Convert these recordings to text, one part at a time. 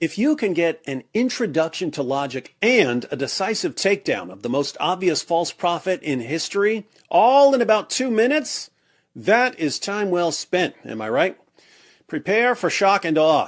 If you can get an introduction to logic and a decisive takedown of the most obvious false prophet in history, all in about 2 minutes, that is time well spent, am I right? Prepare for shock and awe.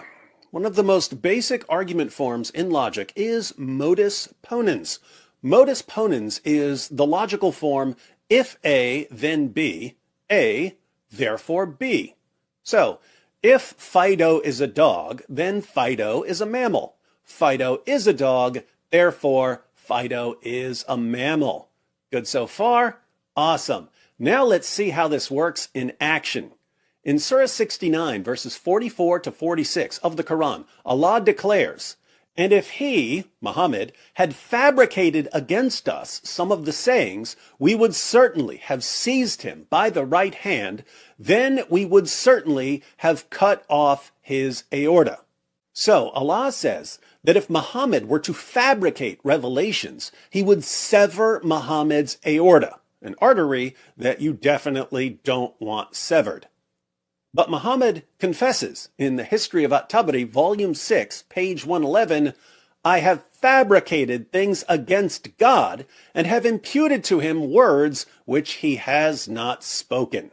One of the most basic argument forms in logic is modus ponens. Modus ponens is the logical form, if A, then B, A, therefore B. So, if Fido is a dog, then Fido is a mammal. Fido is a dog, therefore Fido is a mammal. Good so far? Awesome. Now let's see how this works in action. In Surah 69, verses 44 to 46 of the Quran, Allah declares, "And if he, Muhammad, had fabricated against us some of the sayings, we would certainly have seized him by the right hand, then we would certainly have cut off his aorta." So Allah says that if Muhammad were to fabricate revelations, he would sever Muhammad's aorta, an artery that you definitely don't want severed. But Muhammad confesses in the History of At-Tabari, Volume 6, page 111, "I have fabricated things against God and have imputed to him words which he has not spoken."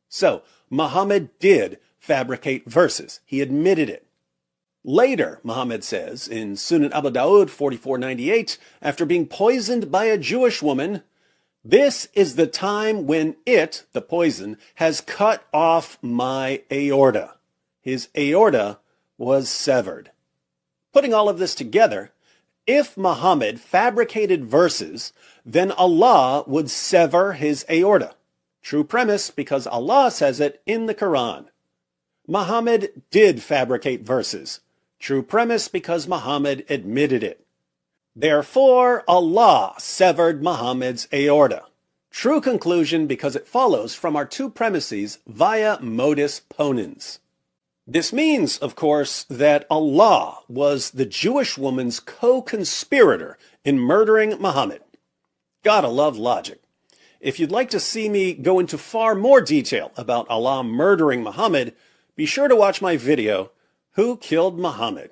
So, Muhammad did fabricate verses. He admitted it. Later, Muhammad says in Sunan Abu Dawud 4498, after being poisoned by a Jewish woman, "This is the time when it, the poison, has cut off my aorta." His aorta was severed. Putting all of this together, if Muhammad fabricated verses, then Allah would sever his aorta. True premise because Allah says it in the Quran. Muhammad did fabricate verses. True premise because Muhammad admitted it. Therefore, Allah severed Muhammad's aorta. True conclusion because it follows from our two premises via modus ponens. This means, of course, that Allah was the Jewish woman's co-conspirator in murdering Muhammad. Gotta love logic. If you'd like to see me go into far more detail about Allah murdering Muhammad, be sure to watch my video, Who Killed Muhammad?